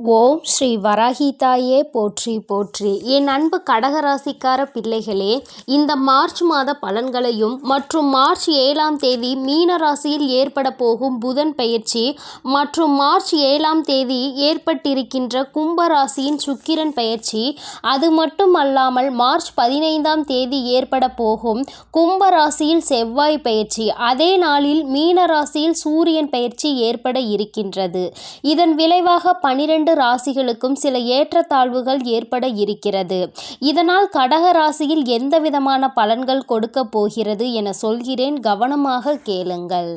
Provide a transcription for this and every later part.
ஓம் ஸ்ரீ வராகிதாயே போற்றி போற்றி. என் அன்பு கடகராசிக்கார பிள்ளைகளே, இந்த மார்ச் மாத பலன்களையும் மற்றும் மார்ச் 7ஆம் தேதி மீன ராசியில் ஏற்பட போகும் புதன் பெயர்ச்சி மற்றும் மார்ச் 7ஆம் தேதி ஏற்பட்டிருக்கின்ற கும்பராசியின் சுக்கிரன் பெயர்ச்சி, அது மட்டும் அல்லாமல் மார்ச் 15ஆம் தேதி ஏற்பட போகும் கும்பராசியில் செவ்வாய் பெயர்ச்சி, அதே நாளில் மீன ராசியில் சூரியன் பெயர்ச்சி ஏற்பட இருக்கின்றது. இதன் விளைவாக 12 ராசிகளுக்கும் சில ஏற்றத்தாழ்வுகள் ஏற்பட இருக்கிறது. இதனால் கடக ராசியில் எந்த விதமான பலன்கள் கொடுக்க போகிறது என சொல்கிறேன், கவனமாக கேளுங்கள்.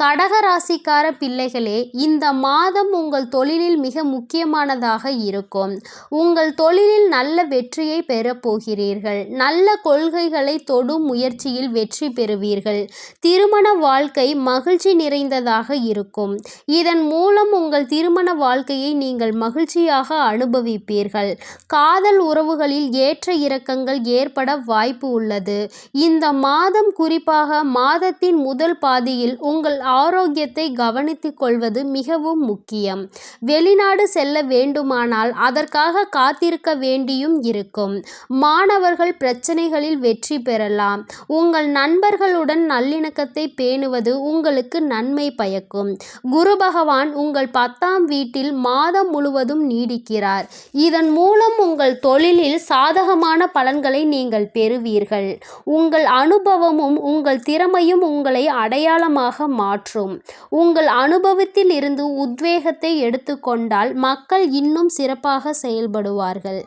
கடக ராசிக்கார பிள்ளைகளே, இந்த மாதம் உங்கள் தொழிலில் மிக முக்கியமானதாக இருக்கும். உங்கள் தொழிலில் நல்ல வெற்றியை பெறப் போகிறீர்கள். நல்ல கொள்கைகளை தொடும் முயற்சியில் வெற்றி பெறுவீர்கள். திருமண வாழ்க்கை மகிழ்ச்சி நிறைந்ததாக இருக்கும். இதன் மூலம் உங்கள் திருமண வாழ்க்கையை நீங்கள் மகிழ்ச்சியாக அனுபவிப்பீர்கள். காதல் உறவுகளில் ஏற்ற இறக்கங்கள் ஏற்பட வாய்ப்பு உள்ளது. இந்த மாதம், குறிப்பாக மாதத்தின் முதல் பாதியில் உங்கள் ஆரோக்கியத்தை கவனித்துக் கொள்வது மிகவும் முக்கியம். வெளிநாடு செல்ல வேண்டுமானால் அதற்காக காத்திருக்க வேண்டியும் இருக்கும். மாணவர்கள் பிரச்சனைகளில் வெற்றி பெறலாம். உங்கள் நண்பர்களுடன் நல்லிணக்கத்தை பேணுவது உங்களுக்கு நன்மை பயக்கும். குரு பகவான் உங்கள் 10ஆம் வீட்டில் மாதம் முழுவதும் நீடிக்கிறார். இதன் மூலம் உங்கள் தொழிலில் சாதகமான பலன்களை நீங்கள் பெறுவீர்கள். உங்கள் அனுபவமும் உங்கள் திறமையும் உங்களை அடையாளமாக மாற்றும். உங்கள் அனுபவத்தில் இருந்து உத்வேகத்தை எடுத்துக்கொண்டால் மக்கள் இன்னும் சிறப்பாக செயல்படுவார்கள்.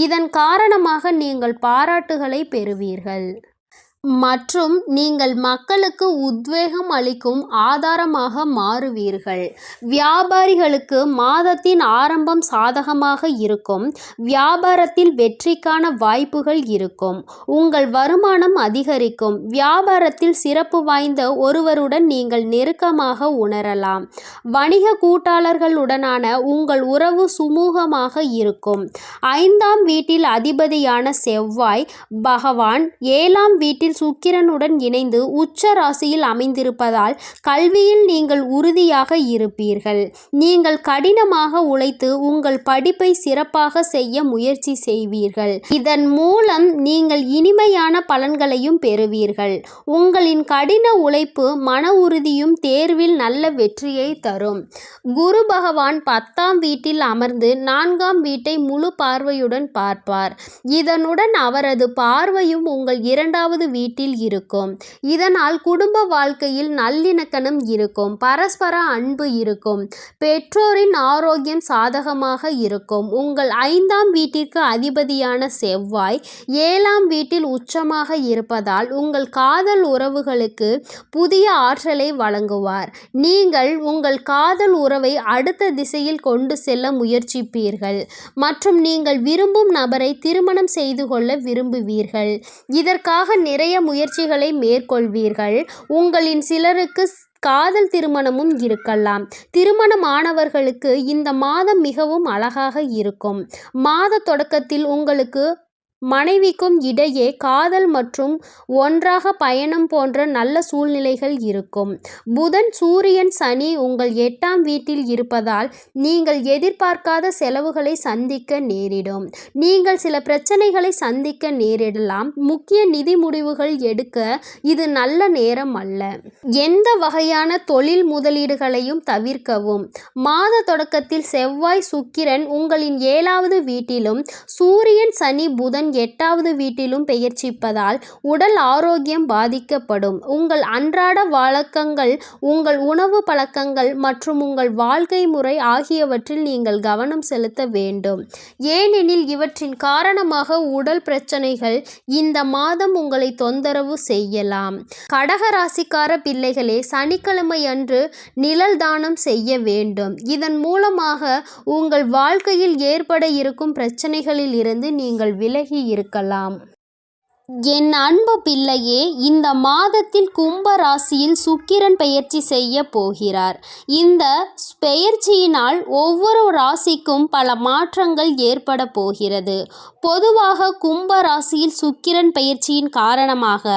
இதன் காரணமாக நீங்கள் பாராட்டுகளை பெறுவீர்கள் மற்றும் நீங்கள் மக்களுக்கு உத்வேகம் அளிக்கும் ஆதாரமாக மாறுவீர்கள். வியாபாரிகளுக்கு மாதத்தின் ஆரம்பம் சாதகமாக இருக்கும். வியாபாரத்தில் வெற்றிக்கான வாய்ப்புகள் இருக்கும். உங்கள் வருமானம் அதிகரிக்கும். வியாபாரத்தில் சிறப்பு வாய்ந்த ஒருவருடன் நீங்கள் நெருக்கமாக உணரலாம். வணிக கூட்டாளர்களுடனான உங்கள் உறவு சுமூகமாக இருக்கும். 5ஆம் வீட்டில் அதிபதியான செவ்வாய் பகவான் 7ஆம் வீட்டில் சுக்கிரனுடன் இணைந்து உச்ச ராசியில் அமைந்திருப்பதால் கல்வியில் நீங்கள் உறுதியாக இருப்பீர்கள். நீங்கள் கடினமாக உழைத்து உங்கள் படிப்பை சிறப்பாக செய்ய முயற்சி செய்வீர்கள். இதன் மூலம் நீங்கள் இனிமையான பலன்களையும் பெறுவீர்கள். உங்களின் கடின உழைப்பு, மன உறுதியும் தேர்வில் நல்ல வெற்றியை தரும். குரு பகவான் 10ஆம் வீட்டில் அமர்ந்து 4ஆம் வீட்டை முழு பார்வையுடன் பார்ப்பார். இதனுடன் அவரது பார்வையும் உங்கள் 2வது வீட்டில் இருக்கும். இதனால் குடும்ப வாழ்க்கையில் நல்லிணக்கம் இருக்கும். பரஸ்பர அன்பு இருக்கும். பெற்றோரின் ஆரோக்கியம் சாதகமாக இருக்கும். உங்கள் 5ஆம் வீட்டிற்கு அதிபதியான செவ்வாய் 7ஆம் வீட்டில் உச்சமாக இருப்பதால் உங்கள் காதல் உறவுகளுக்கு புதிய ஆற்றலை வழங்குவார். நீங்கள் உங்கள் காதல் உறவை அடுத்த திசையில் கொண்டு செல்ல முயற்சிப்பீர்கள் மற்றும் நீங்கள் விரும்பும் நபரை திருமணம் செய்து கொள்ள விரும்புவீர்கள். இதற்காக நிறைய முயற்சிகளை மேற்கொள்வீர்கள். உங்களின் சிலருக்கு காதல் திருமணமும் இருக்கலாம். திருமணமானவர்களுக்கு இந்த மாதம் மிகவும் அழகாக இருக்கும். மாத தொடக்கத்தில் உங்களுக்கு மனைவிக்கும் இடையே காதல் மற்றும் ஒன்றாக பயணம் போன்ற நல்ல சூழ்நிலைகள் இருக்கும். புதன், சூரியன், சனி உங்கள் 8ஆம் வீட்டில் இருப்பதால் நீங்கள் எதிர்பார்க்காத செலவுகளை சந்திக்க நேரிடும். நீங்கள் சில பிரச்சனைகளை சந்திக்க நேரிடலாம். முக்கிய நிதி முடிவுகள் எடுக்க இது நல்ல நேரம் அல்ல. எந்த வகையான தொழில் முதலீடுகளையும் தவிர்க்கவும். மாத தொடக்கத்தில் செவ்வாய், சுக்கிரன் உங்களின் 7வது வீட்டிலும் சூரியன், சனி, புதன் 8வது வீட்டிலும் பெயர்ச்சிப்பதால் உடல் ஆரோக்கியம் பாதிக்கப்படும். உங்கள் அன்றாட வழக்கங்கள், உங்கள் உணவு பழக்கங்கள் மற்றும் உங்கள் வாழ்க்கை முறை ஆகியவற்றில் நீங்கள் கவனம் செலுத்த வேண்டும். ஏனெனில் இவற்றின் காரணமாக உடல் பிரச்சனைகள் இந்த மாதம் உங்களை தொந்தரவு செய்யலாம். கடக ராசிக்கார பிள்ளைகளே, சனிக்கிழமை அன்று நிழல் தானம் செய்ய வேண்டும். இதன் மூலமாக உங்கள் வாழ்க்கையில் ஏற்பட இருக்கும் பிரச்சனைகளில் இருந்து நீங்கள் விலகி இருக்கலாம். என் அன்பு பிள்ளையே, இந்த மாதத்தில் கும்ப ராசியில் சுக்கிரன் பெயர்ச்சி செய்ய போகிறார். இந்த பெயர்ச்சியினால் ஒவ்வொரு ராசிக்கும் பல மாற்றங்கள் ஏற்பட போகிறது. பொதுவாக கும்ப ராசியில் சுக்கிரன் பெயர்ச்சியின் காரணமாக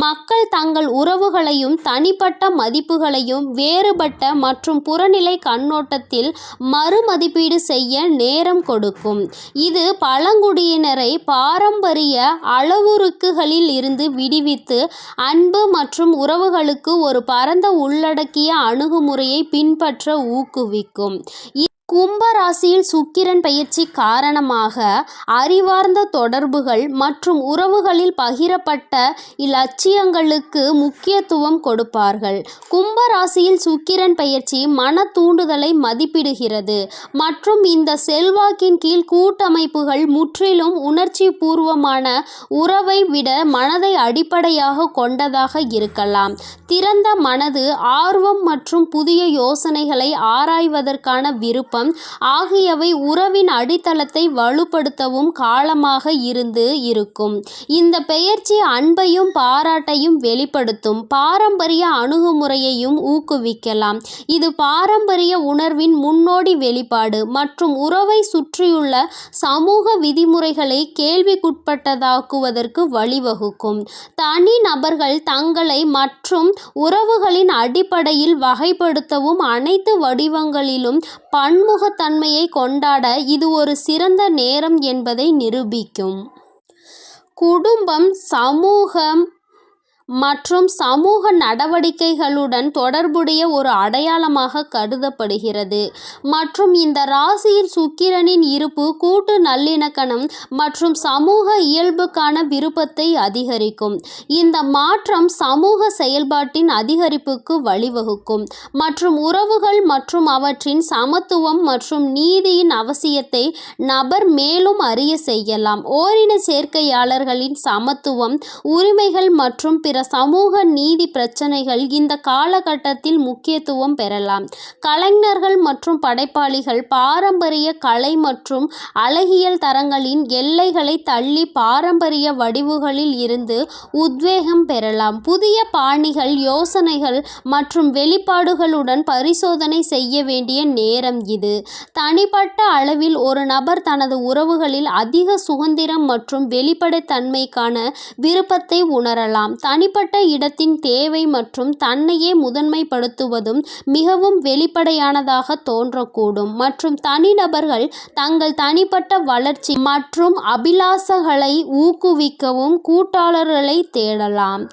மக்கள் தங்கள் உறவுகளையும் தனிப்பட்ட மதிப்புகளையும் வேறுபட்ட மற்றும் புறநிலை கண்ணோட்டத்தில் மறுமதிப்பீடு செய்ய நேரம் கொடுக்கும். இது பழங்குடியினரை பாரம்பரிய அளவுருக்களில் இருந்து விடுவித்து அன்பு மற்றும் உறவுகளுக்கு ஒரு பரந்த உள்ளடக்கிய அணுகுமுறையை பின்பற்ற ஊக்குவிக்கும். கும்ப ராசியில் சுக்கிரன் பெயர்ச்சி காரணமாக அறிவார்ந்த தொடர்புகள் மற்றும் உறவுகளில் பகிரப்பட்ட இலட்சியங்களுக்கு முக்கியத்துவம் கொடுப்பார்கள். கும்ப ராசியில் சுக்கிரன் பெயர்ச்சி மன தூண்டுதலை மதிப்பிடுகிறது மற்றும் இந்த செல்வாக்கின் கீழ் கூட்டமைப்புகள் முற்றிலும் உணர்ச்சி பூர்வமான உறவை விட மனதை அடிப்படையாக கொண்டதாக இருக்கலாம். திறந்த மனது, ஆர்வம் மற்றும் புதிய யோசனைகளை ஆராய்வதற்கான விருப்பம் ஆகியவை உறவின் அடித்தளத்தை வலுப்படுத்தவும் காலமாக இருக்கும். இந்த பெயர்ச்சி அன்பையும் பாராட்டையும் வெளிப்படுத்தும். பாரம்பரிய அணுகுமுறையையும் ஊக்குவிக்கலாம். இது பாரம்பரிய உணர்வின் முன்னோடி வெளிப்பாடு மற்றும் உறவை சுற்றியுள்ள சமூக விதிமுறைகளை கேள்விக்குட்பட்டதாக்குவதற்கு வழிவகுக்கும். தனி நபர்கள் தங்களை மற்றும் உறவுகளின் அடிப்படையில் வகைப்படுத்தவும் அனைத்து வடிவங்களிலும் பன்முகத்தன்மையை கொண்டாட இது ஒரு சிறந்த நேரம் என்பதை நிரூபிக்கும். குடும்பம், சமூகம் மற்றும் சமூக நடவடிக்கைகளுடன் தொடர்புடைய ஒரு அடையாளமாக கருதப்படுகிறது மற்றும் இந்த ராசியில் சுக்கிரனின் இருப்பு கூட்டு நல்லிணக்கம் மற்றும் சமூக இயல்புக்கான விருப்பத்தை அதிகரிக்கும். இந்த மாற்றம் சமூக செயல்பாட்டின் அதிகரிப்புக்கு வழிவகுக்கும் மற்றும் உறவுகள் மற்றும் அவற்றின் சமத்துவம் மற்றும் நீதியின் அவசியத்தை நபர் மேலும் அறிய செய்யலாம். ஓரின சேர்க்கையாளர்களின் சமத்துவம், உரிமைகள் மற்றும் பிற சமூக நீதி பிரச்சனைகள் இந்த காலகட்டத்தில் முக்கியத்துவம் பெறலாம். கலைஞர்கள் மற்றும் படைப்பாளிகள் பாரம்பரிய கலை மற்றும் அழகியல் தரங்களின் எல்லைகளை தள்ளி பாரம்பரிய வடிவுகளில் இருந்து உத்வேகம் பெறலாம். புதிய பாணிகள், யோசனைகள் மற்றும் வெளிப்பாடுகளுடன் பரிசோதனை செய்ய வேண்டிய நேரம் இது. தனிப்பட்ட அளவில் ஒரு நபர் தனது உறவுகளில் அதிக சுதந்திரம் மற்றும் வெளிப்படைத்தன்மைக்கான விருப்பத்தை உணரலாம். தனிப்பட்ட இடத்தின் தேவை மற்றும் தன்னையே முதன்மைப்படுத்துவதும் மிகவும் வெளிப்படையானதாக தோன்றக்கூடும் மற்றும் தனிநபர்கள் தங்கள் தனிப்பட்ட வளர்ச்சி மற்றும் அபிலாஷைகளை ஊக்குவிக்கவும் கூட்டாளர்களை தேடலாம்.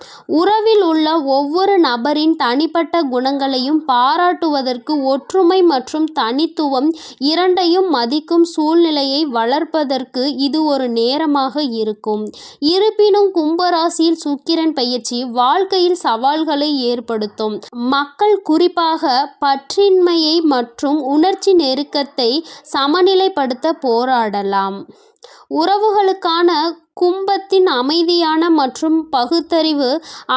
உறவில் உள்ள ஒவ்வொரு நபரின் தனிப்பட்ட குணங்களையும் பாராட்டுவதற்கு ஒற்றுமை மற்றும் தனித்துவம் இரண்டையும் மதிக்கும் சூழ்நிலையை வளர்ப்பதற்கு இது ஒரு நேரமாக இருக்கும். இருப்பினும் கும்பராசியில் சுக்கிரன் பெயர்ச்சி வாழ்க்கையில் சவால்களை ஏற்படுத்தும். மக்கள் குறிப்பாக பற்றின்மையை மற்றும் உணர்ச்சி நெருக்கத்தை சமநிலைப்படுத்த போராடலாம். உறவுகளுக்கான கும்பத்தின் அமைதியான மற்றும் பகுத்தறிவு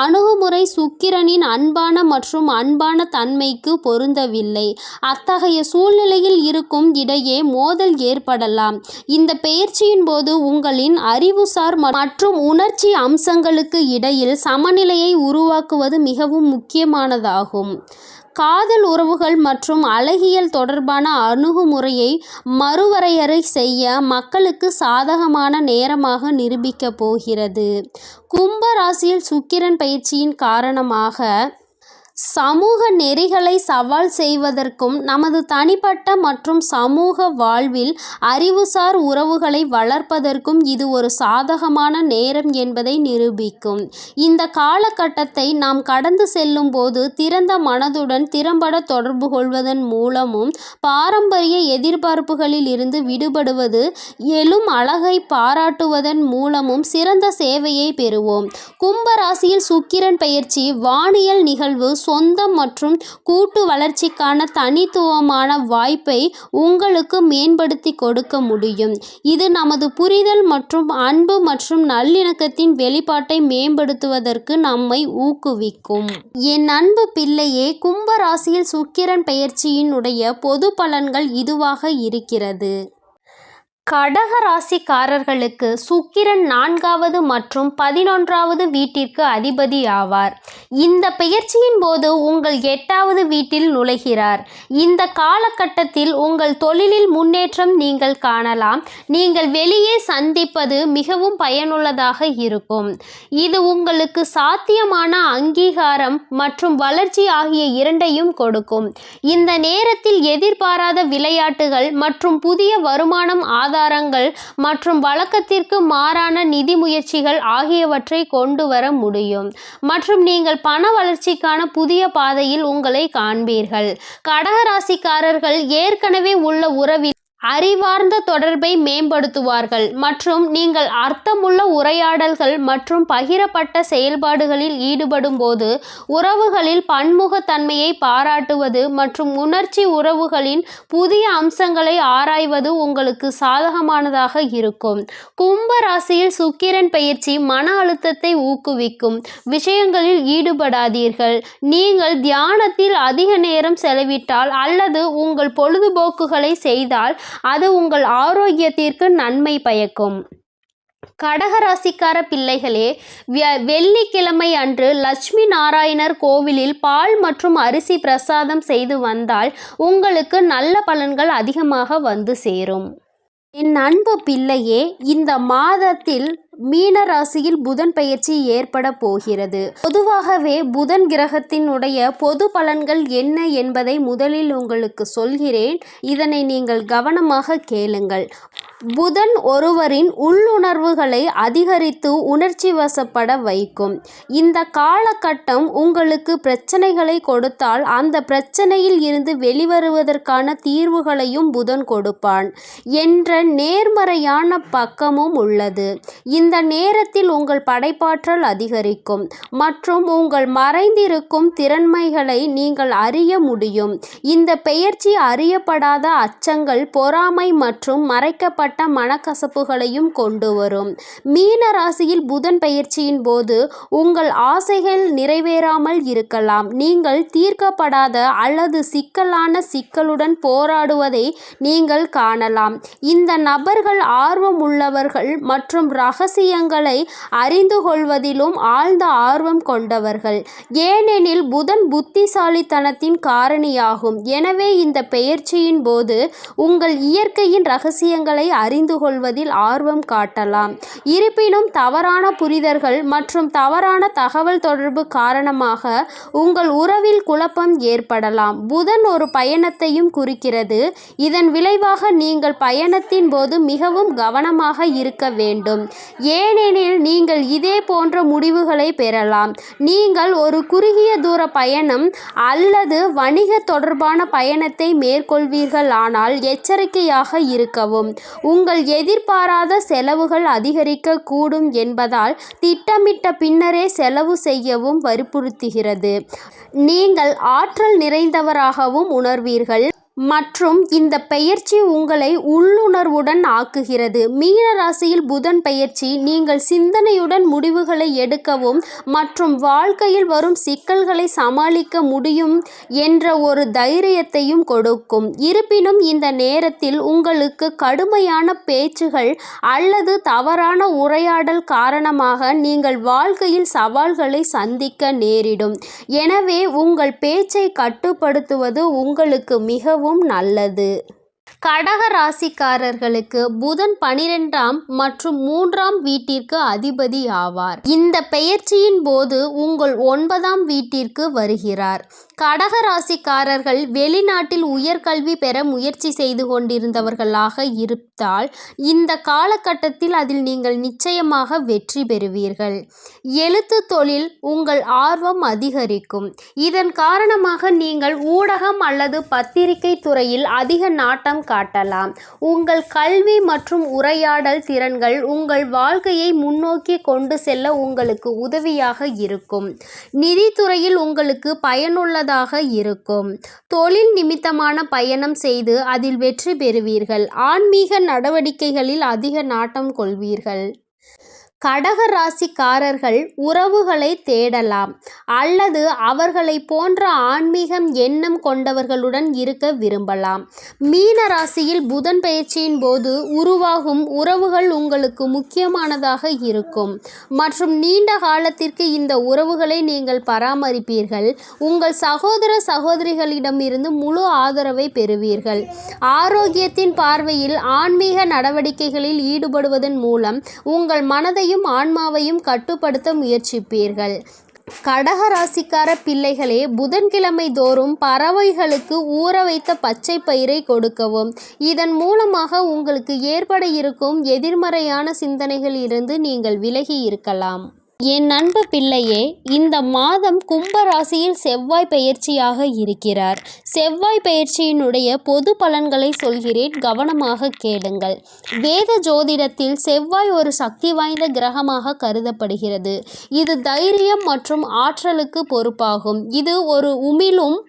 அணுகுமுறை சுக்கிரனின் அன்பான மற்றும் அன்பான தன்மைக்கு பொருந்தவில்லை. அத்தகைய சூழ்நிலையில் இருக்கும் இடையே மோதல் ஏற்படலாம். இந்த பெயர்ச்சியின் போது உங்களின் அறிவுசார் மற்றும் உணர்ச்சி அம்சங்களுக்கு இடையில் சமநிலையை உருவாக்குவது மிகவும் முக்கியமானதாகும். காதல், உறவுகள் மற்றும் அழகியல் தொடர்பான அணுகுமுறையை மறுவரையறை செய்ய மக்களுக்கு சாதகமான நேரமாக நிரூபிக்கப் போகிறது. கும்ப ராசியில் சுக்கிரன் பெயர்ச்சியின் காரணமாக சமூக நெறிகளை சவால் செய்வதற்கும் நமது தனிப்பட்ட மற்றும் சமூக வாழ்வில் அறிவுசார் உறவுகளை வளர்ப்பதற்கும் இது ஒரு சாதகமான நேரம் என்பதை நிரூபிக்கும். இந்த காலகட்டத்தை நாம் கடந்து செல்லும் போது திறந்த மனதுடன் திறம்பட தொடர்பு கொள்வதன் மூலமும் பாரம்பரிய எதிர்பார்ப்புகளில் இருந்து விடுபடுவது, எழும் அழகை பாராட்டுவதன் மூலமும் சிறந்த சேவையை பெறுவோம். கும்ப ராசியில் சுக்கிரன் பெயர்ச்சி வானியல் நிகழ்வு சொந்தம் மற்றும் கூட்டு வளர்ச்சிக்கான தனித்துவமான வாய்ப்பை உங்களுக்கு மேம்படுத்தி கொடுக்க முடியும். இது நமது புரிதல் மற்றும் அன்பு மற்றும் நல்லிணக்கத்தின் வெளிப்பாட்டை மேம்படுத்துவதற்கு நம்மை ஊக்குவிக்கும். என் அன்பு பிள்ளையே, கும்ப ராசியில் சுக்கிரன் பெயர்ச்சியினுடைய பொது பலன்கள் இதுவாக இருக்கிறது. கடக ராசிக்காரர்களுக்கு சுக்கிரன் 4வது மற்றும் 11வது வீட்டிற்கு அதிபதி ஆவார். இந்த பெயர்ச்சியின் போது உங்கள் 8வது வீட்டில் நுழைகிறார். இந்த காலகட்டத்தில் உங்கள் தொழிலில் முன்னேற்றம் நீங்கள் காணலாம். நீங்கள் வெளியே சந்திப்பது மிகவும் பயனுள்ளதாக இருக்கும். இது உங்களுக்கு சாத்தியமான அங்கீகாரம் மற்றும் வளர்ச்சி ஆகிய இரண்டையும் கொடுக்கும். இந்த நேரத்தில் எதிர்பாராத விளையாட்டுகள் மற்றும் புதிய வருமானம் ஆதாரங்கள் மற்றும் வழக்கத்திற்கு மாறான நிதி முயற்சிகள் ஆகியவற்றை கொண்டு வர முடியும் மற்றும் நீங்கள் பண வளர்ச்சிக்கான புதிய பாதையில் உங்களை காண்பீர்கள். கடக ராசிக்காரர்கள் ஏற்கனவே உள்ள உறவில் அறிவார்ந்த தொடர்பை மேம்படுத்துவார்கள் மற்றும் நீங்கள் அர்த்தமுள்ள உரையாடல்கள் மற்றும் பகிரப்பட்ட செயல்பாடுகளில் ஈடுபடும் போது உறவுகளில் பன்முகத்தன்மையை பாராட்டுவது மற்றும் உணர்ச்சி உறவுகளின் புதிய அம்சங்களை ஆராய்வது உங்களுக்கு சாதகமானதாக இருக்கும். கும்ப ராசியில் சுக்கிரன் பெயர்ச்சி மன அழுத்தத்தை ஊக்குவிக்கும் விஷயங்களில் ஈடுபடாதீர்கள். நீங்கள் தியானத்தில் அதிக நேரம் செலவிட்டால் அல்லது உங்கள் பொழுதுபோக்குகளை செய்தால் அது உங்கள் ஆரோக்கியத்திற்கு நன்மை பயக்கும். கடகராசிக்கார பிள்ளைகளே, வெள்ளிக்கிழமை அன்று லட்சுமி நாராயணர் கோவிலில் பால் மற்றும் அரிசி பிரசாதம் செய்து வந்தால் உங்களுக்கு நல்ல பலன்கள் அதிகமாக வந்து சேரும். என் அன்பு பிள்ளையே, இந்த மாதத்தில் மீன ராசியில் புதன் பெயர்ச்சி ஏற்பட போகிறது. பொதுவாகவே புதன் கிரகத்தினுடைய பொது பலன்கள் என்ன என்பதை முதலில் உங்களுக்கு சொல்கிறேன். இதனை நீங்கள் கவனமாக கேளுங்கள். புதன் ஒருவரின் உள்ளுணர்வுகளை அதிகரித்து உணர்ச்சி வசப்பட வைக்கும். இந்த காலகட்டம் உங்களுக்கு பிரச்சனைகளை கொடுத்தால் அந்த பிரச்சனையில் இருந்து வெளிவருவதற்கான தீர்வுகளையும் புதன் கொடுப்பான் என்ற நேர்மறையான பக்கமும் உள்ளது. இந்த நேரத்தில் உங்கள் படைப்பாற்றல் அதிகரிக்கும் மற்றும் உங்கள் மறைந்திருக்கும் திறன்மைகளை நீங்கள் அறிய முடியும். இந்த பெயர்ச்சி அறியப்படாத அச்சங்கள், பொறாமை மற்றும் மறைக்கப்பட்ட மனக்கசப்புகளையும் கொண்டு வரும். மீன ராசியில் புதன் பெயர்ச்சியின் போது உங்கள் ஆசைகள் நிறைவேறாமல் இருக்கலாம். நீங்கள் தீர்க்கப்படாத அல்லது சிக்கலுடன் போராடுவதை நீங்கள் காணலாம். இந்த நபர்கள் ஆர்வம் உள்ளவர்கள் மற்றும் ரகசியங்களை அறிந்து கொள்வதிலும் ஆழ்ந்த ஆர்வம் கொண்டவர்கள். ஏனெனில் புதன் புத்திசாலித்தனத்தின் காரணியாகும். எனவே இந்த பெயர்ச்சியின் போது உங்கள் இயற்கையின் ரகசியங்களை அறிந்து கொள்வதில் ஆர்வம் காட்டலாம். இருப்பினும் தவறான புரிதல்கள் மற்றும் தவறான தகவல் தொடர்பு காரணமாக உங்கள் உறவில் குழப்பம் ஏற்படலாம். புதன் ஒரு பயணத்தையும் குறிக்கிறது. இதன் விளைவாக நீங்கள் பயணத்தின் போது மிகவும் கவனமாக இருக்க வேண்டும். ஏனெனில் நீங்கள் இதே போன்ற முடிவுகளை பெறலாம். நீங்கள் ஒரு குறுகிய தூர பயணம் அல்லது வணிக தொடர்பான பயணத்தை மேற்கொள்வீர்களானால் எச்சரிக்கையாக இருக்கவும். உங்கள் எதிர்பாராத செலவுகள் அதிகரிக்க கூடும் என்பதால் திட்டமிட்ட பின்னரே செலவு செய்யவும் வற்புறுத்துகிறது. நீங்கள் ஆற்றல் நிறைந்தவராகவும் உணர்வீர்கள் மற்றும் இந்த பெயர்ச்சி உங்களை உள்ளுணர்வுடன் ஆக்குகிறது. மீன ராசியில் புதன் பெயர்ச்சி நீங்கள் சிந்தனையுடன் முடிவுகளை எடுக்கவும் மற்றும் வாழ்க்கையில் வரும் சிக்கல்களை சமாளிக்க முடியும் என்ற ஒரு தைரியத்தையும் கொடுக்கும். இருப்பினும் இந்த நேரத்தில் உங்களுக்கு கடுமையான பேச்சுகள் அல்லது தவறான உரையாடல் காரணமாக நீங்கள் வாழ்க்கையில் சவால்களை சந்திக்க நேரிடும். எனவே உங்கள் பேச்சை கட்டுப்படுத்துவது உங்களுக்கு மிகவும் நல்லது. கடக ராசிக்காரர்களுக்கு புதன் 12ஆம் மற்றும் 3ஆம் வீட்டிற்கு அதிபதி ஆவார். இந்த பெயர்ச்சியின் போது உங்கள் 9ஆம் வீட்டிற்கு வருகிறார். கடக ராசிக்காரர்கள் வெளிநாட்டில் உயர்கல்வி பெற முயற்சி செய்து கொண்டிருந்தவர்களாக இருந்தால் இந்த காலகட்டத்தில் அதில் நீங்கள் நிச்சயமாக வெற்றி பெறுவீர்கள். எழுத்து தொழில் உங்கள் ஆர்வம் அதிகரிக்கும். இதன் காரணமாக நீங்கள் ஊடகம் அல்லது பத்திரிகை துறையில் அதிக நாட்டம் காட்டலாம். உங்கள் கல்வி மற்றும் உரையாடல் திறன்கள் உங்கள் வாழ்க்கையை முன்னோக்கி கொண்டு செல்ல உங்களுக்கு உதவியாக இருக்கும். நிதித்துறையில் உங்களுக்கு பயனுள்ளதாக இருக்கும். தொழில் நிமித்தமான பயணம் செய்து அதில் வெற்றி பெறுவீர்கள். ஆன்மீக நடவடிக்கைகளில் அதிக நாட்டம் கொள்வீர்கள். கடக ராசிக்காரர்கள் உறவுகளை தேடலாம் அல்லது அவர்களை போன்ற ஆன்மீகம் எண்ணம் கொண்டவர்களுடன் இருக்க விரும்பலாம். மீன ராசியில் புதன் பெயர்ச்சியின் போது உருவாகும் உறவுகள் உங்களுக்கு முக்கியமானதாக இருக்கும் மற்றும் நீண்ட காலத்திற்கு இந்த உறவுகளை நீங்கள் பராமரிப்பீர்கள். உங்கள் சகோதர சகோதரிகளிடமிருந்து முழு ஆதரவை பெறுவீர்கள். ஆரோக்கியத்தின் பார்வையில் ஆன்மீக நடவடிக்கைகளில் ஈடுபடுவதன் மூலம் உங்கள் மனதையும் ஆன்மாவையும் கட்டுப்படுத்த முயற்சிப்பீர்கள். கடக ராசிக்கார பிள்ளைகளே, புதன்கிழமை தோறும் பறவைகளுக்கு ஊற வைத்த பச்சை பயிரை கொடுக்கவும். இதன் மூலமாக உங்களுக்கு ஏற்பட இருக்கும் எதிர்மறையான சிந்தனைகளில் இருந்து நீங்கள் விலகி இருக்கலாம். என் அன்பு பிள்ளையே, இந்த மாதம் கும்ப ராசியில் செவ்வாய் பெயர்ச்சியாக இருக்கிறார். செவ்வாய் பெயர்ச்சியினுடைய பொது பலன்களை சொல்கிறேன், கவனமாக கேளுங்கள். வேத ஜோதிடத்தில் செவ்வாய் ஒரு சக்தி வாய்ந்த கிரகமாக கருதப்படுகிறது. இது தைரியம் மற்றும் ஆற்றலுக்கு பொறுப்பாகும். இது ஒரு உமிழும்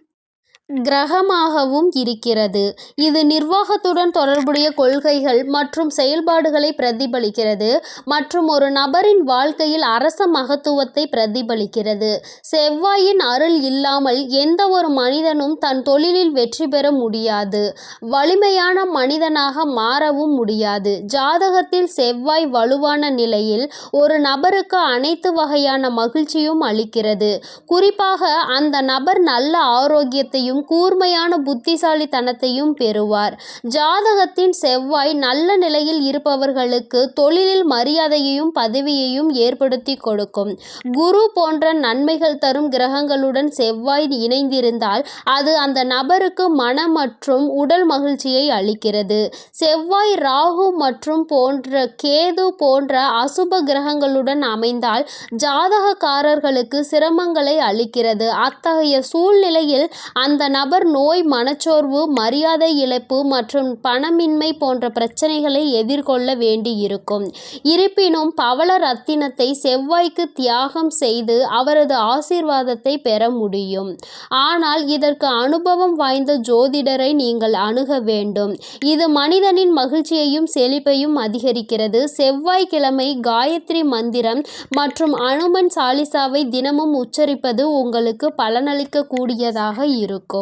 கிரகமாகவும் இருக்கிறது. இது நிர்வாகத்துடன் தொடர்புடைய கொள்கைகள் மற்றும் செயல்பாடுகளை பிரதிபலிக்கிறது மற்றும் ஒரு நபரின் வாழ்க்கையில் அரச மகத்துவத்தை பிரதிபலிக்கிறது. செவ்வாயின் அருள் இல்லாமல் எந்த ஒரு மனிதனும் தன் தொழிலில் வெற்றி பெற முடியாது, வலிமையான மனிதனாக மாறவும் முடியாது. ஜாதகத்தில் செவ்வாய் வலுவான நிலையில் ஒரு நபருக்கு அனைத்து வகையான மகிழ்ச்சியும் அளிக்கிறது. குறிப்பாக அந்த நபர் நல்ல ஆரோக்கியத்தையும் கூர்மையான புத்திசாலித்தனத்தையும் பெறுவார். ஜாதகத்தின் செவ்வாய் நல்ல நிலையில் இருப்பவர்களுக்கு தொழிலில் மரியாதையையும் பதவியையும் ஏற்படுத்தி கொடுக்கும். குரு போன்ற நன்மைகள் தரும் கிரகங்களுடன் செவ்வாய் இணைந்திருந்தால் அது அந்த நபருக்கு மன மற்றும் உடல் மகிழ்ச்சியை அளிக்கிறது. செவ்வாய் ராகு மற்றும் கேது போன்ற அசுப கிரகங்களுடன் அமைந்தால் ஜாதகக்காரர்களுக்கு சிரமங்களை அளிக்கிறது. அத்தகைய சூழ்நிலையில் அந்த நபர் நோய், மனச்சோர்வு, மரியாதை இழப்பு மற்றும் பணமின்மை போன்ற பிரச்சனைகளை எதிர்கொள்ள வேண்டியிருக்கும். இருப்பினும் பவள ரத்தினத்தை செவ்வாய்க்கு தியாகம் செய்து அவரது ஆசீர்வாதத்தை பெற முடியும். ஆனால் இதற்கு அனுபவம் வாய்ந்த ஜோதிடரை நீங்கள் அணுக வேண்டும். இது மனிதனின் மகிழ்ச்சியையும் செழிப்பையும் அதிகரிக்கிறது. செவ்வாய்க்கிழமை காயத்ரி மந்திரம் மற்றும் அனுமன் சாலிசாவை தினமும் உச்சரிப்பது உங்களுக்கு பலனளிக்க கூடியதாக இருக்கும்.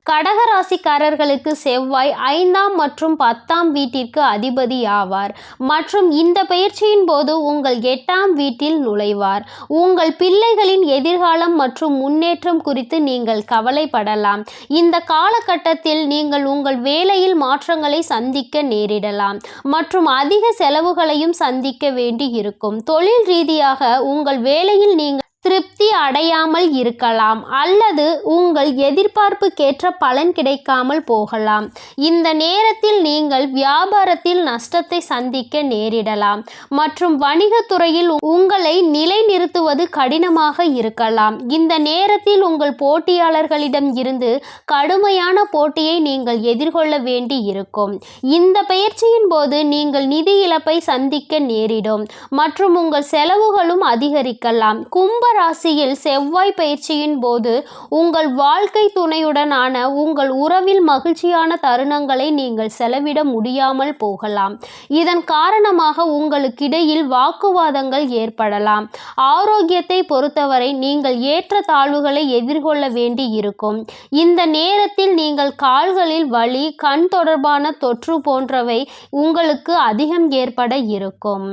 கடக ராசிக்காரர்களுக்கு செவ்வாய் 5ஆம் மற்றும் 10ஆம் வீட்டிற்கு அதிபதி ஆவார் மற்றும் இந்த பெயர்ச்சியின் போது உங்கள் 8ஆம் வீட்டில் நுழைவார். உங்கள் பிள்ளைகளின் எதிர்காலம் மற்றும் முன்னேற்றம் குறித்து நீங்கள் கவலைப்படலாம். இந்த காலகட்டத்தில் நீங்கள் உங்கள் வேலையில் மாற்றங்களை சந்திக்க நேரிடலாம் மற்றும் அதிக செலவுகளையும் சந்திக்க வேண்டி இருக்கும். தொழில் ரீதியாக உங்கள் வேலையில் நீங்கள் திருப்தி அடையாமல் இருக்கலாம் அல்லது உங்கள் எதிர்பார்ப்புக்கேற்ற பலன் கிடைக்காமல் போகலாம். இந்த நேரத்தில் நீங்கள் வியாபாரத்தில் நஷ்டத்தை சந்திக்க நேரிடலாம் மற்றும் வணிகத்துறையில் உங்களை நிலைநிறுத்துவது கடினமாக இருக்கலாம். இந்த நேரத்தில் உங்கள் போட்டியாளர்களிடம் இருந்து கடுமையான போட்டியை நீங்கள் எதிர்கொள்ள வேண்டி இருக்கும். இந்த பெயர்ச்சியின் போது நீங்கள் நிதி இழப்பை சந்திக்க நேரிடும் மற்றும் உங்கள் செலவுகளும் அதிகரிக்கலாம். கும்ப ராசியில் செவ்வாய் பயிற்சியின் போது உங்கள் வாழ்க்கை துணையுடனான உங்கள் உறவில் மகிழ்ச்சியான தருணங்களை நீங்கள் செலவிட முடியாமல் போகலாம். இதன் காரணமாக உங்களுக்கிடையில் வாக்குவாதங்கள் ஏற்படலாம். ஆரோக்கியத்தை பொறுத்தவரை நீங்கள் ஏற்ற தாழ்வுகளை எதிர்கொள்ள வேண்டி இருக்கும். இந்த நேரத்தில் நீங்கள் கால்களில் வலி, கண் தொடர்பான தொற்று போன்றவை உங்களுக்கு அதிகம் ஏற்பட இருக்கும்.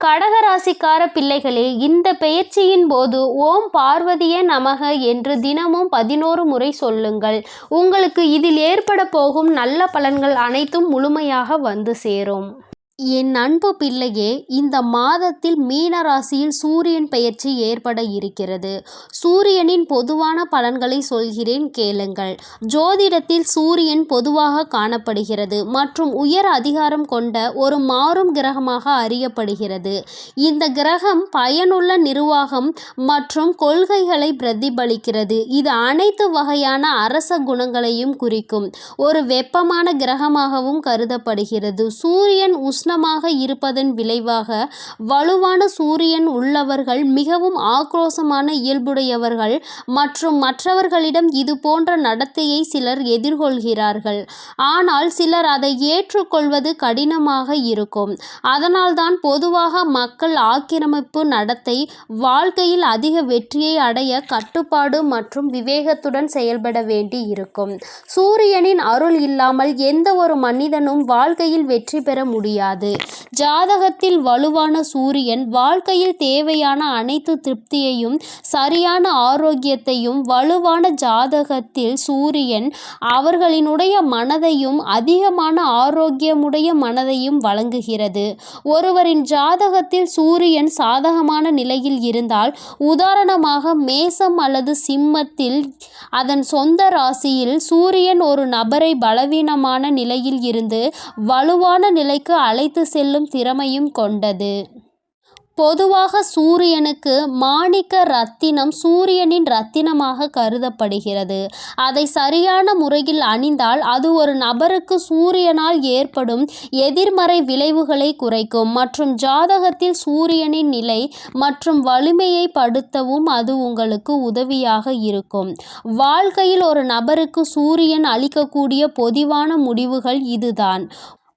கடகராசிக்கார பிள்ளைகளே, இந்த பெயர்ச்சியின் போது ஓம் பார்வதியே நமக என்று தினமும் 11 முறை சொல்லுங்கள். உங்களுக்கு இதில் ஏற்பட போகும் நல்ல பலன்கள் அனைத்தும் முழுமையாக வந்து சேரும். என் அன்பு பிள்ளையே, இந்த மாதத்தில் மீன ராசியில் சூரியன் பெயர்ச்சி ஏற்பட இருக்கிறது. சூரியனின் பொதுவான பலன்களை சொல்கிறேன், கேளுங்கள். ஜோதிடத்தில் சூரியன் பொதுவாக காணப்படுகிறது மற்றும் உயர் அதிகாரம் கொண்ட ஒரு மாறும் கிரகமாக அறியப்படுகிறது. இந்த கிரகம் பயனுள்ள நிர்வாகம் மற்றும் கொள்கைகளை பிரதிபலிக்கிறது. இது அனைத்து வகையான அரச குணங்களையும் குறிக்கும் ஒரு வெப்பமான கிரகமாகவும் கருதப்படுகிறது. சூரியன் உஷ்ண உஷ்ணமாக இருப்பதன் விளைவாக வலுவான சூரியன் உள்ளவர்கள் மிகவும் ஆக்ரோஷமான இயல்புடையவர்கள் மற்றும் மற்றவர்களிடம் இது போன்ற நடத்தையை சிலர் எதிர்கொள்கிறார்கள். ஆனால் சிலர் அதை ஏற்றுக்கொள்வது கடினமாக இருக்கும். அதனால்தான் பொதுவாக மக்கள் ஆக்கிரமிப்பு நடத்தை வாழ்க்கையில் அதிக வெற்றியை அடைய கட்டுப்பாடு மற்றும் விவேகத்துடன் செயல்பட வேண்டி இருக்கும். சூரியனின் அருள் இல்லாமல் எந்த ஒரு மனிதனும் வாழ்க்கையில் வெற்றி பெற முடியாது. ஜாதகத்தில் வலுவான சூரியன் வாழ்க்கையில் தேவையான அனைத்து திருப்தியையும் சரியான ஆரோக்கியத்தையும் வலுவான ஜாதகத்தில் சூரியன் அவர்களினுடைய மனதையும் அதிகமான ஆரோக்கியமுடைய மனதையும் வழங்குகிறது. ஒருவரின் ஜாதகத்தில் சூரியன் சாதகமான நிலையில் இருந்தால், உதாரணமாக மேசம் அல்லது சிம்மத்தில் அதன் சொந்த ராசியில் சூரியன் ஒரு நபரை பலவீனமான நிலையில் இருந்து வலுவான நிலைக்கு அழைத்து செல்லும் திறமையும் கொண்டது. பொதுவாக சூரியனுக்கு மாணிக்க ரத்தினம் சூரியனின் ரத்தினமாக கருதப்படுகிறது. அதை சரியான முறையில் அணிந்தால் அது ஒரு நபருக்கு சூரியனால் ஏற்படும் எதிர்மறை விளைவுகளை குறைக்கும் மற்றும் ஜாதகத்தில் சூரியனின் நிலை மற்றும் வலிமையை படுத்தவும் அது உங்களுக்கு உதவியாக இருக்கும். வாழ்க்கையில் ஒரு நபருக்கு சூரியன் அளிக்கக்கூடிய பொதுவான முடிவுகள் இதுதான்.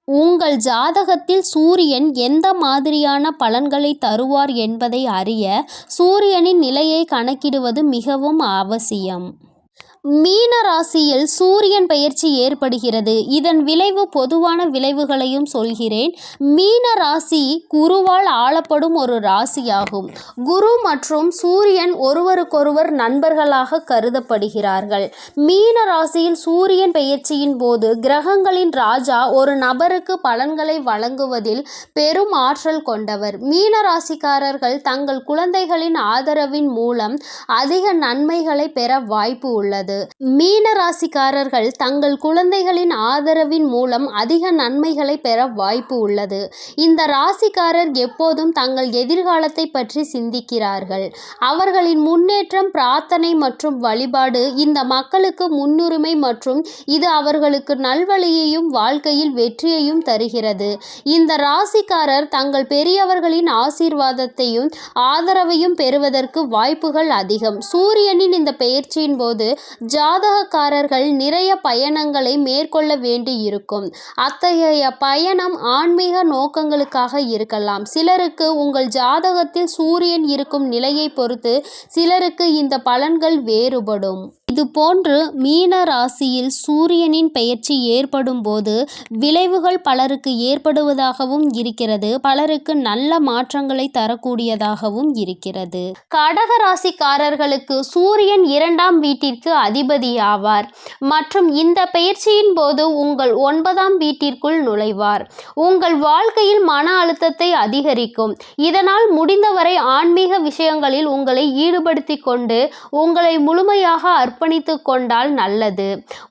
உங்கள் ஜாதகத்தில் சூரியன் எந்த மாதிரியான பலன்களை தருவார் என்பதை அறிய சூரியனின் நிலையை கணக்கிடுவது மிகவும் அவசியம். மீன ராசியில் சூரியன் பெயர்ச்சி ஏற்படுகிறது. இதன் விளைவு பொதுவான விளைவுகளையும் சொல்கிறேன். மீன ராசி குருவால் ஆளப்படும் ஒரு ராசியாகும். குரு மற்றும் சூரியன் ஒருவருக்கொருவர் நண்பர்களாக கருதப்படுகிறார்கள். மீன ராசியில் சூரியன் பெயர்ச்சியின் போது கிரகங்களின் ராஜா ஒரு நபருக்கு பலன்களை வழங்குவதில் பெரும் ஆற்றல் கொண்டவர். மீன ராசிக்காரர்கள் தங்கள் குழந்தைகளின் ஆதரவின் மூலம் அதிக நன்மைகளை பெற வாய்ப்பு உள்ளது. மீன ராசிக்காரர்கள் தங்கள் குழந்தைகளின் ஆதரவின் மூலம் அதிக நன்மைகளை பெற வாய்ப்பு உள்ளது. இந்த ராசிக்காரர் எப்போதும் தங்கள் எதிர்காலத்தை பற்றி சிந்திக்கிறார்கள். அவர்களின் முன்னேற்றம், பிரார்த்தனை மற்றும் வழிபாடு இந்த மக்களுக்கு முன்னுரிமை மற்றும் இது அவர்களுக்கு நல்வழியையும் வாழ்க்கையில் வெற்றியையும் தருகிறது. இந்த ராசிக்காரர் தங்கள் பெரியவர்களின் ஆசீர்வாதத்தையும் ஆதரவையும் பெறுவதற்கு வாய்ப்புகள் அதிகம். சூரியனின் இந்த பெயர்ச்சியின் போது ஜாதகக்காரர்கள் நிறைய பயணங்களை மேற்கொள்ள வேண்டி இருக்கும். அத்தகைய பயணம் ஆன்மீக நோக்கங்களுக்காக இருக்கலாம். சிலருக்கு உங்கள் ஜாதகத்தில் சூரியன் இருக்கும் நிலையை பொறுத்து சிலருக்கு இந்த பலன்கள் வேறுபடும். இதுபோன்று மீன ராசியில் சூரியனின் பெயர்ச்சி ஏற்படும் போது விளைவுகள் பலருக்கு ஏற்படுவதாகவும் இருக்கிறது, பலருக்கு நல்ல மாற்றங்களை தரக்கூடியதாகவும் இருக்கிறது. கடக ராசிக்காரர்களுக்கு சூரியன் 2ஆம் வீட்டிற்கு அதிபதியாவார் மற்றும் இந்த பெயர்ச்சியின் போது உங்கள் 9ஆம் வீட்டிற்குள் நுழைவார். உங்கள் வாழ்க்கையில் மன அழுத்தத்தை அதிகரிக்கும். இதனால் முடிந்தவரை ஆன்மீக விஷயங்களில் உங்களை ஈடுபடுத்தி கொண்டு உங்களை முழுமையாக அர்ப்பணித்து கொண்டால் நல்லது.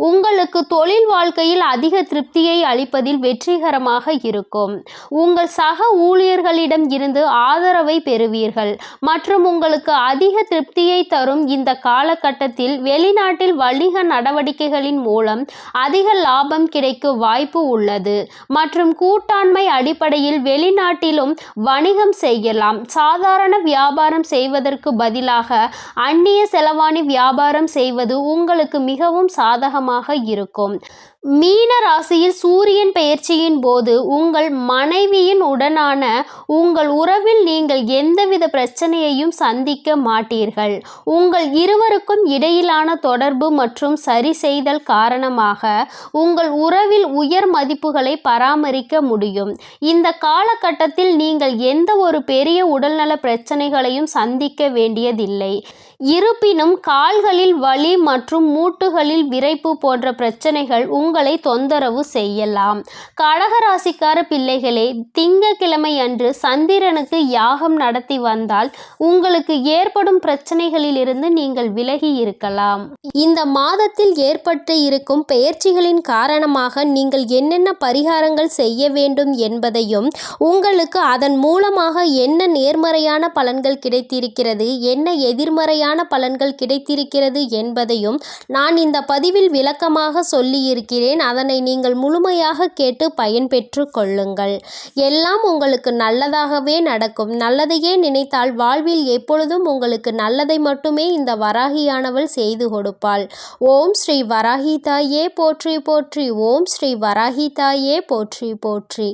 உங்களுக்கு தொழில் வாழ்க்கையில் அதிக திருப்தியை அளிப்பதில் வெற்றிகரமாக இருக்கும். உங்கள் சக ஊழியர்களிடம் இருந்து ஆதரவை பெறுவீர்கள் மற்றும் உங்களுக்கு அதிக திருப்தியை தரும் இந்த காலகட்டத்தில் வெளிநாட்டில் வணிக நடவடிக்கைகளின் மூலம் அதிக லாபம் கிடைக்க வாய்ப்பு உள்ளது மற்றும் கூட்டாண்மை அடிப்படையில் வெளிநாட்டிலும் வணிகம் செய்யலாம். சாதாரண வியாபாரம் செய்வதற்கு பதிலாக அந்நிய செலவாணி வியாபாரம் செய்வது உங்களுக்கு மிகவும் சாதகமாக இருக்கும். மீன ராசியில் சூரியன் பெயர்ச்சியின் போது உங்கள் மனைவியின் உடனான உங்கள் உறவில் நீங்கள் எந்தவித பிரச்சனையையும் சந்திக்க மாட்டீர்கள். உங்கள் இருவருக்கும் இடையிலான தொடர்பு மற்றும் சரி செய்தல் காரணமாக உங்கள் உறவில் உயர் மதிப்புகளை பராமரிக்க முடியும். இந்த காலகட்டத்தில் நீங்கள் எந்த ஒரு பெரிய உடல்நல பிரச்சனைகளையும் சந்திக்க வேண்டியதில்லை. இருப்பினும் கால்களில் வலி மற்றும் மூட்டுகளில் விரைப்பு போன்ற பிரச்சனைகள் உங்களை தொந்தரவு செய்யலாம். கடகராசிக்கார பிள்ளைகளே, திங்கட்கிழமை அன்று சந்திரனுக்கு யாகம் நடத்தி வந்தால் உங்களுக்கு ஏற்படும் பிரச்சனைகளிலிருந்து நீங்கள் விலகி இருக்கலாம். இந்த மாதத்தில் ஏற்பட்டு இருக்கும் பெயர்ச்சிகளின் காரணமாக நீங்கள் என்னென்ன பரிகாரங்கள் செய்ய வேண்டும் என்பதையும் உங்களுக்கு அதன் மூலமாக என்ன நேர்மறையான பலன்கள் கிடைத்திருக்கிறது, என்ன எதிர்மறையான பலன்கள் கிடைத்திருக்கிறது என்பதையும் நான் இந்த பதிவில் விளக்கமாக சொல்லியிருக்கிறேன். சொல்கிறேன். அதனை நீங்கள் முழுமையாக கேட்டு பயன்பெற்று கொள்ளுங்கள். எல்லாம் உங்களுக்கு நல்லதாகவே நடக்கும். நல்லதையே நினைத்தால் வாழ்வில் எப்பொழுதும் உங்களுக்கு நல்லதை மட்டுமே இந்த வராகியானவள் செய்து கொடுப்பாள். ஓம் ஸ்ரீ வராகி தாயே போற்றி போற்றி. ஓம் ஸ்ரீ வராகி தாயே போற்றி போற்றி.